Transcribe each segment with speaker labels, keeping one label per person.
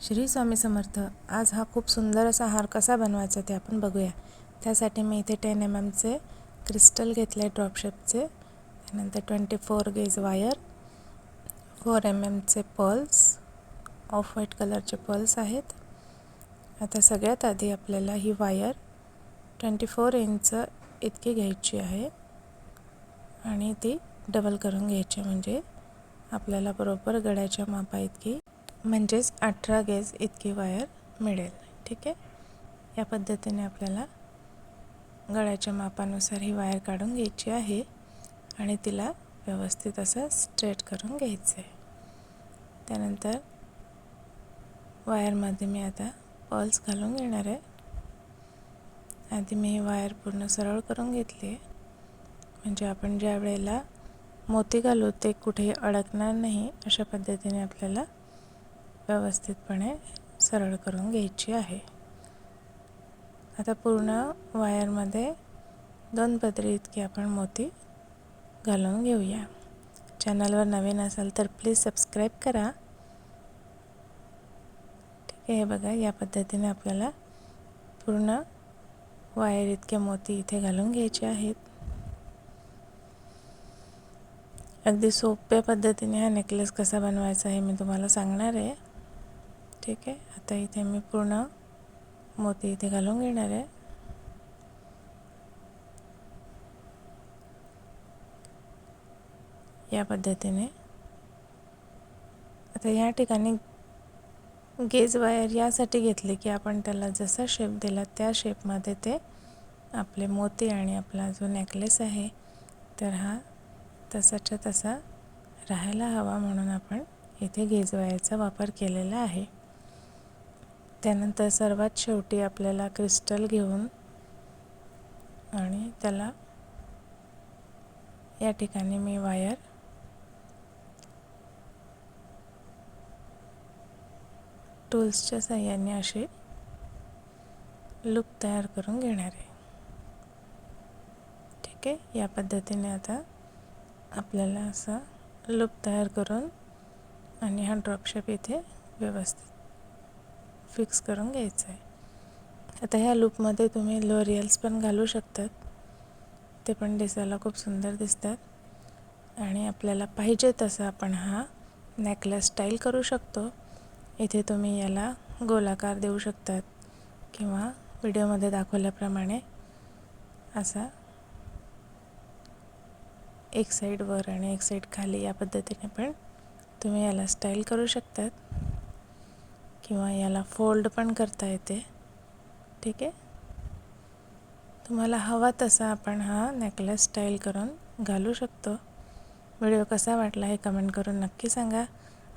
Speaker 1: श्री स्वामी समर्थ। आज हा खूप सुंदर असा हार कसा बनवायचा ते आपण बघूया। त्यासाठी मी इथे 10 mm चे क्रिस्टल घेतले ड्रॉप शेपचे, त्यानंतर 24 गेज वायर, 4 mm चे पर्ल्स, ऑफ व्हाईट कलरचे पर्ल्स आहेत। आता सगळ्यात आधी आपल्याला ही वायर 24 इंच इतकी घ्यायची आहे आणि ती डबल करून घ्यायची, म्हणजे आपल्याला बरोबर गळ्याच्या मापा इतकी, म्हणजेच 18 गेज इतकी वायर मिळेल। ठीक आहे, या पद्धतीने आपल्याला गळ्याच्या मापानुसार ही वायर काढून घ्यायची आहे आणि तिला व्यवस्थित असं स्ट्रेट करून घ्यायचं आहे। त्यानंतर वायरमध्ये मी आता पर्ल्स घालून घेणार आहे। आधी मी ही वायर पूर्ण सरळ करून घेतली, म्हणजे आपण ज्या वेळेला मोती घालू ते कुठेही अडकणार नाही, अशा पद्धतीने आपल्याला व्यवस्थितपणे सरळ करून घ्यायची आहे। आता पूर्ण वायरमध्ये 2 पदरी इतके आपण मोती घालून घेऊया। चॅनलवर नवीन असाल तर प्लीज सबस्क्राईब करा। ठीक आहे, हे बघा, या पद्धतीने आपल्याला पूर्ण वायर इतके मोती इथे घालून घ्यायचे आहेत। अगदी सोप्या पद्धतीने हा नेकलेस कसा बनवायचा हे मी तुम्हाला सांगणार आहे। ठीक आहे, आता इथे मी पूर्ण मोती इथे घालून घेणार आहे। या पद्धतीने आता या ठिकाणी गेज वायर यासाठी घेतली की आपण त्याला जसा शेप दिला त्या शेपमध्ये ते आपले मोती आणि आपला जो नेकलेस आहे तर हा तसाच्या तसा राहायला हवा, म्हणून आपण इथे गेज वायरचा वापर केलेला आहे। त्यानंतर सर्वात शेवटी आपल्याला क्रिस्टल घेऊन आणि त्याला या ठिकाणी मी वायर टूल्सच्या साहाय्याने अशी लूप तयार करून घेणार आहे। ठीक आहे, या पद्धतीने आता आपल्याला असा लूप तयार करून आणि हा ड्रॉप शेप इथे व्यवस्थित फिक्स करून घ्यायचा आहे। आता ह्या लूपमध्ये तुम्ही लोरियल्स पण घालू शकतात, ते पण दिसायला खूप सुंदर दिसतात आणि आपल्याला पाहिजे तसं आपण हा नेकलेस स्टाईल करू शकतो। इथे तुम्ही याला गोलाकार देऊ शकतात किंवा व्हिडिओमध्ये दाखवल्याप्रमाणे असा एक साईड वर आणि एक साईड खाली या पद्धतीने पण तुम्ही याला स्टाईल करू शकतात, किंवा याला फोल्ड पण करता येते। ठीक आहे, तुम्हाला हवा तसा आपण हा नेकलेस स्टाईल करून घालू शकतो। व्हिडिओ कसा वाटला हे कमेंट करून नक्की सांगा।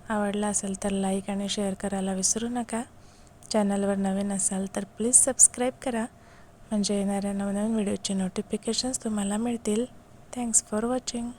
Speaker 1: आवडला असेल तर लाईक आणि शेअर करायला विसरू नका। चॅनलवर नवीन असाल तर प्लीज सबस्क्राईब करा, म्हणजे येणाऱ्या नवनवीन व्हिडिओचे नोटिफिकेशन्स तुम्हाला मिळतील। Thanks for watching.